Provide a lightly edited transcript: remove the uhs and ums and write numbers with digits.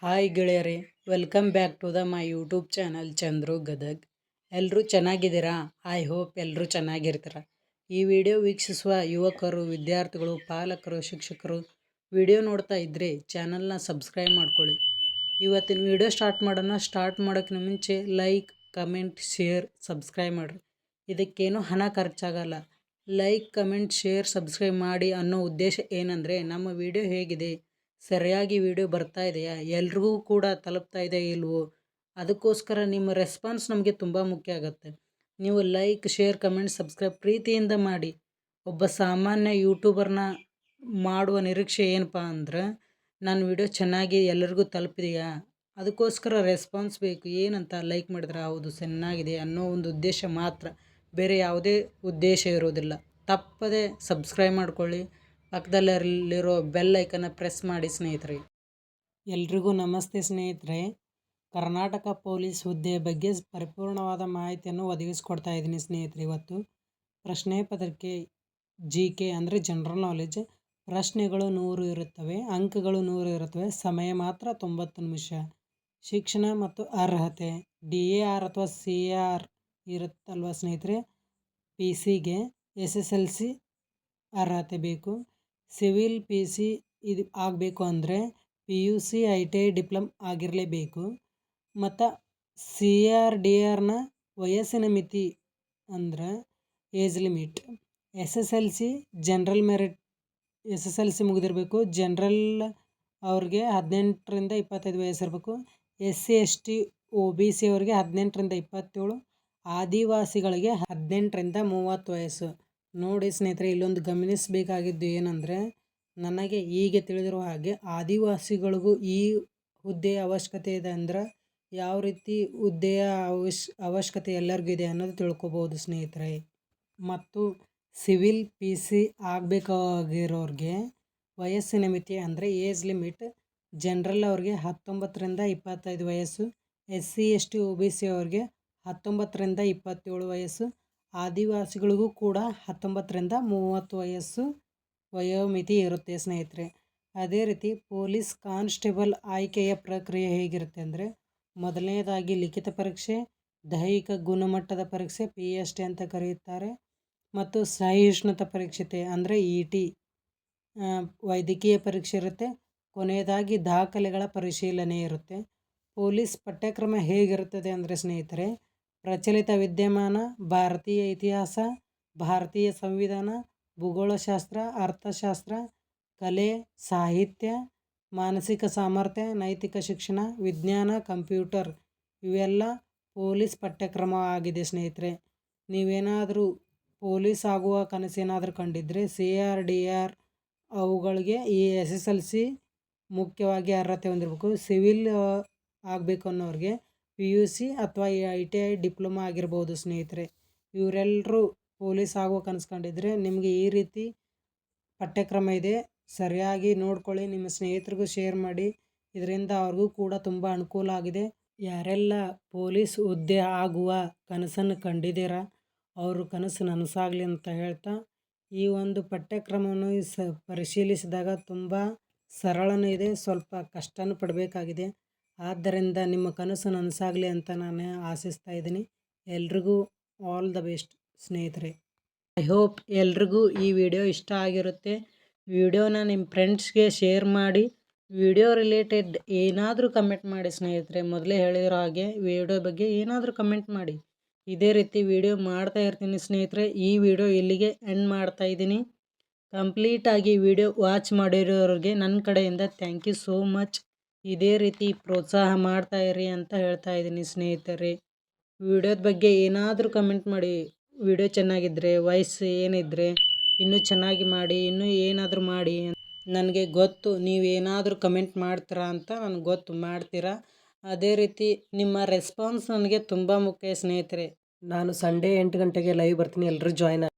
Hi ಗೆಳೆಯರೇ, welcome back to my YouTube channel Chandru Gadag. ಎಲ್ಲರೂ ಚೆನ್ನಾಗಿದ್ದೀರಾ? ಐ ಹೋಪ್ ಎಲ್ಲರೂ ಚೆನ್ನಾಗಿರ್ತೀರ. ಈ ವಿಡಿಯೋ ವೀಕ್ಷಿಸುವ ಯುವಕರು, ವಿದ್ಯಾರ್ಥಿಗಳು, ಪಾಲಕರು, ಶಿಕ್ಷಕರು ವಿಡಿಯೋ ನೋಡ್ತಾ ಇದ್ದರೆ ಚಾನಲ್ನ ಸಬ್ಸ್ಕ್ರೈಬ್ ಮಾಡ್ಕೊಳ್ಳಿ. ಇವತ್ತಿನ ವಿಡಿಯೋ ಸ್ಟಾರ್ಟ್ ಮಾಡೋಕ್ಕಿಂತ ಮುಂಚೆ ಲೈಕ್, ಕಮೆಂಟ್, ಶೇರ್, ಸಬ್ಸ್ಕ್ರೈಬ್ ಮಾಡಿರಿ. ಇದಕ್ಕೇನು ಹಣ ಖರ್ಚಾಗಲ್ಲ. ಲೈಕ್, ಕಮೆಂಟ್, ಶೇರ್, ಸಬ್ಸ್ಕ್ರೈಬ್ ಮಾಡಿ ಅನ್ನೋ ಉದ್ದೇಶ ಏನಂದರೆ, ನಮ್ಮ ವಿಡಿಯೋ ಹೇಗಿದೆ, ಸರಿಯಾಗಿ ವಿಡಿಯೋ ಬರ್ತಾ ಇದೆಯಾ, ಎಲ್ರಿಗೂ ಕೂಡ ತಲುಪ್ತಾ ಇದೆ ಇಲ್ವೋ, ಅದಕ್ಕೋಸ್ಕರ ನಿಮ್ಮ ರೆಸ್ಪಾನ್ಸ್ ನಮಗೆ ತುಂಬ ಮುಖ್ಯ ಆಗುತ್ತೆ. ನೀವು ಲೈಕ್, ಶೇರ್, ಕಮೆಂಟ್, ಸಬ್ಸ್ಕ್ರೈಬ್ ಪ್ರೀತಿಯಿಂದ ಮಾಡಿ. ಒಬ್ಬ ಸಾಮಾನ್ಯ ಯೂಟ್ಯೂಬರ್ನ ಮಾಡುವ ನಿರೀಕ್ಷೆ ಏನಪ್ಪ ಅಂದ್ರೆ, ನನ್ನ ವಿಡಿಯೋ ಚೆನ್ನಾಗಿ ಎಲ್ಲರಿಗೂ ತಲುಪಿದೆಯಾ, ಅದಕ್ಕೋಸ್ಕರ ರೆಸ್ಪಾನ್ಸ್ ಬೇಕು. ಏನಂತ ಲೈಕ್ ಮಾಡಿದ್ರೆ ಹೌದು ಚೆನ್ನಾಗಿದೆ ಅನ್ನೋ ಒಂದು ಉದ್ದೇಶ ಮಾತ್ರ, ಬೇರೆ ಯಾವುದೇ ಉದ್ದೇಶ ಇರೋದಿಲ್ಲ. ತಪ್ಪದೆ ಸಬ್ಸ್ಕ್ರೈಬ್ ಮಾಡ್ಕೊಳ್ಳಿ, ಪಕ್ಕದಲ್ಲಿರೋ ಬೆಲ್ ಐಕನ್ನ ಪ್ರೆಸ್ ಮಾಡಿ ಸ್ನೇಹಿತರೆ. ಎಲ್ರಿಗೂ ನಮಸ್ತೆ ಸ್ನೇಹಿತರೆ. ಕರ್ನಾಟಕ ಪೊಲೀಸ್ ಹುದ್ದೆಯ ಬಗ್ಗೆ ಪರಿಪೂರ್ಣವಾದ ಮಾಹಿತಿಯನ್ನು ಒದಗಿಸ್ಕೊಡ್ತಾ ಇದ್ದೀನಿ ಸ್ನೇಹಿತರೆ. ಇವತ್ತು ಪ್ರಶ್ನೆ ಪತ್ರಿಕೆ GK ಅಂದರೆ ಜನರಲ್ ನಾಲೆಜ್. ಪ್ರಶ್ನೆಗಳು 100 ಇರುತ್ತವೆ, ಅಂಕಗಳು 100 ಇರುತ್ತವೆ, ಸಮಯ ಮಾತ್ರ 90 ನಿಮಿಷ. ಶಿಕ್ಷಣ ಮತ್ತು ಅರ್ಹತೆ DAR ಅಥವಾ CAR ಇರುತ್ತಲ್ವ ಸ್ನೇಹಿತರೆ. PC-ಗೆ SSLC ಅರ್ಹತೆ ಬೇಕು. ಸಿವಿಲ್ PC ಇದು ಆಗಬೇಕು ಅಂದರೆ PUC, ITI, ಡಿಪ್ಲೊಮ್ ಆಗಿರಲೇಬೇಕು. ಮತ್ತು CRDRನ ವಯಸ್ಸಿನ ಮಿತಿ ಅಂದ್ರೆ age limit. SSLC general merit SSLC ಮುಗಿದಿರಬೇಕು. ಜನರಲ್ ಅವ್ರಿಗೆ 18ರಿಂದ 25 ವಯಸ್ಸಿರಬೇಕು. SC ST OBC ಅವ್ರಿಗೆ 18ರಿಂದ 27, ಆದಿವಾಸಿಗಳಿಗೆ 18ರಿಂದ 30 ವಯಸ್ಸು. ನೋಡಿ ಸ್ನೇಹಿತರೆ, ಇಲ್ಲೊಂದು ಗಮನಿಸಬೇಕಾಗಿದ್ದು ಏನಂದರೆ, ನನಗೆ ಹೀಗೆ ತಿಳಿದಿರುವ ಹಾಗೆ ಆದಿವಾಸಿಗಳಿಗೂ ಈ ಹುದ್ದೆಯ ಅವಶ್ಯಕತೆ ಇದೆ. ಅಂದ್ರೆ ಯಾವ ರೀತಿ ಹುದ್ದೆಯ ಅವಶ್ಯಕತೆ ಎಲ್ಲರಿಗೂ ಇದೆ ಅನ್ನೋದು ತಿಳ್ಕೊಬೋದು ಸ್ನೇಹಿತರೆ. ಮತ್ತು ಸಿವಿಲ್ PC ಆಗಬೇಕಾಗಿರೋರಿಗೆ ವಯಸ್ಸಿನ ಮಿತಿ ಅಂದರೆ ಏಜ್ ಲಿಮಿಟ್. ಜನರಲ್ ಅವ್ರಿಗೆ 19ರಿಂದ 25 ವಯಸ್ಸು, SC ST OBC ಅವ್ರಿಗೆ 19ರಿಂದ 27 ವಯಸ್ಸು, ಆದಿವಾಸಿಗಳಿಗೂ ಕೂಡ 19ರಿಂದ 30 ವಯಸ್ಸು ವಯೋಮಿತಿ ಇರುತ್ತೆ ಸ್ನೇಹಿತರೆ. ಅದೇ ರೀತಿ ಪೊಲೀಸ್ ಕಾನ್ಸ್ಟೇಬಲ್ ಆಯ್ಕೆಯ ಪ್ರಕ್ರಿಯೆ ಹೇಗಿರುತ್ತೆ ಅಂದರೆ, ಮೊದಲನೇದಾಗಿ ಲಿಖಿತ ಪರೀಕ್ಷೆ, ದೈಹಿಕ ಗುಣಮಟ್ಟದ ಪರೀಕ್ಷೆ PST ಅಂತ ಕರೆಯುತ್ತಾರೆ, ಮತ್ತು ಸಹಿಷ್ಣುತಾ ಪರೀಕ್ಷೆ ಅಂದರೆ ET, ವೈದ್ಯಕೀಯ ಪರೀಕ್ಷೆ ಇರುತ್ತೆ. ಕೊನೆಯದಾಗಿ ದಾಖಲೆಗಳ ಪರಿಶೀಲನೆ ಇರುತ್ತೆ. ಪೊಲೀಸ್ ಪಠ್ಯಕ್ರಮ ಹೇಗಿರುತ್ತದೆ ಅಂದರೆ ಸ್ನೇಹಿತರೆ, ಪ್ರಚಲಿತ ವಿದ್ಯಮಾನ, ಭಾರತೀಯ ಇತಿಹಾಸ, ಭಾರತೀಯ ಸಂವಿಧಾನ, ಭೂಗೋಳಶಾಸ್ತ್ರ, ಅರ್ಥಶಾಸ್ತ್ರ, ಕಲೆ, ಸಾಹಿತ್ಯ, ಮಾನಸಿಕ ಸಾಮರ್ಥ್ಯ, ನೈತಿಕ ಶಿಕ್ಷಣ, ವಿಜ್ಞಾನ, ಕಂಪ್ಯೂಟರ್ ಇವೆಲ್ಲ ಪೊಲೀಸ್ ಪಠ್ಯಕ್ರಮ ಆಗಿದೆ ಸ್ನೇಹಿತರೆ. ನೀವೇನಾದರೂ ಪೊಲೀಸ್ ಆಗುವ ಕನಸೇನಾದರೂ ಕಂಡಿದ್ದರೆ CRDR ಅವುಗಳಿಗೆ ಈ SSLC ಮುಖ್ಯವಾಗಿ ಅರ್ಹತೆ ಹೊಂದಿರಬೇಕು. ಸಿವಿಲ್ ಆಗಬೇಕು ಅನ್ನೋರಿಗೆ PUC ಅಥವಾ ITI ಡಿಪ್ಲೊಮಾ ಆಗಿರ್ಬೋದು ಸ್ನೇಹಿತರೆ. ಇವರೆಲ್ಲರೂ ಪೊಲೀಸ್ ಆಗುವ ಕನಸು ಕಂಡಿದ್ದರೆ ನಿಮಗೆ ಈ ರೀತಿ ಪಠ್ಯಕ್ರಮ ಇದೆ, ಸರಿಯಾಗಿ ನೋಡ್ಕೊಳ್ಳಿ. ನಿಮ್ಮ ಸ್ನೇಹಿತರಿಗೂ ಶೇರ್ ಮಾಡಿ, ಇದರಿಂದ ಅವ್ರಿಗೂ ಕೂಡ ತುಂಬ ಅನುಕೂಲ ಆಗಿದೆ. ಯಾರೆಲ್ಲ ಪೊಲೀಸ್ ಹುದ್ದೆ ಆಗುವ ಕನಸನ್ನು ಕಂಡಿದ್ದೀರಾ, ಅವರು ಕನಸು ನನಸಾಗಲಿ ಅಂತ ಹೇಳ್ತಾ, ಈ ಒಂದು ಪಠ್ಯಕ್ರಮವನ್ನು ಪರಿಶೀಲಿಸಿದಾಗ ತುಂಬ ಸರಳನೂ ಇದೆ, ಸ್ವಲ್ಪ ಕಷ್ಟನೂ ಪಡಬೇಕಾಗಿದೆ. ಆದ್ದರಿಂದ ನಿಮ್ಮ ಕನಸು ನನಸಾಗಲಿ ಅಂತ ನಾನು ಆಶಿಸ್ತಾ ಇದ್ದೀನಿ. ಎಲ್ರಿಗೂ ಆಲ್ ದ ಬೆಸ್ಟ್ ಸ್ನೇಹಿತರೆ. ಐ ಹೋಪ್ ಎಲ್ರಿಗೂ ಈ ವಿಡಿಯೋ ಇಷ್ಟ ಆಗಿರುತ್ತೆ. ವಿಡಿಯೋನ ನಿಮ್ಮ ಫ್ರೆಂಡ್ಸ್ಗೆ ಶೇರ್ ಮಾಡಿ. ವಿಡಿಯೋ ರಿಲೇಟೆಡ್ ಏನಾದರೂ ಕಮೆಂಟ್ ಮಾಡಿ ಸ್ನೇಹಿತರೆ. ಮೊದಲೇ ಹೇಳಿರೋ ಹಾಗೆ ವಿಡಿಯೋ ಬಗ್ಗೆ ಏನಾದರೂ ಕಮೆಂಟ್ ಮಾಡಿ. ಇದೇ ರೀತಿ ವಿಡಿಯೋ ಮಾಡ್ತಾ ಇರ್ತೀನಿ ಸ್ನೇಹಿತರೆ. ಈ ವಿಡಿಯೋ ಇಲ್ಲಿಗೆ ಎಂಡ್ ಮಾಡ್ತಾ ಇದ್ದೀನಿ. ಕಂಪ್ಲೀಟಾಗಿ ವಿಡಿಯೋ ವಾಚ್ ಮಾಡಿರೋರಿಗೆ ನನ್ನ ಕಡೆಯಿಂದ ಥ್ಯಾಂಕ್ ಯು ಸೋ ಮಚ್. ಇದೇ ರೀತಿ ಪ್ರೋತ್ಸಾಹ ಮಾಡ್ತಾ ಇರಿ ಅಂತ ಹೇಳ್ತಾ ಇದ್ದೀನಿ ಸ್ನೇಹಿತರೆ. ವಿಡಿಯೋದ ಬಗ್ಗೆ ಏನಾದರೂ ಕಮೆಂಟ್ ಮಾಡಿ. ವಿಡಿಯೋ ಚೆನ್ನಾಗಿದ್ದರೆ, ವಾಯ್ಸ್ ಏನಿದ್ರೆ ಇನ್ನೂ ಚೆನ್ನಾಗಿ ಮಾಡಿ, ಇನ್ನೂ ಏನಾದರೂ ಮಾಡಿ. ನನಗೆ ಗೊತ್ತು ನೀವೇನಾದರೂ ಕಮೆಂಟ್ ಮಾಡ್ತೀರಾ ಅಂತ, ನನಗೆ ಗೊತ್ತು ಮಾಡ್ತೀರಾ. ಅದೇ ರೀತಿ ನಿಮ್ಮ ರೆಸ್ಪಾನ್ಸ್ ನನಗೆ ತುಂಬ ಮುಖ್ಯ ಸ್ನೇಹಿತರೆ. ನಾನು ಸಂಡೇ 8 ಗಂಟೆಗೆ ಲೈವ್ ಬರ್ತೀನಿ, ಎಲ್ಲರೂ ಜಾಯ್ನ್ ಆಗಿ.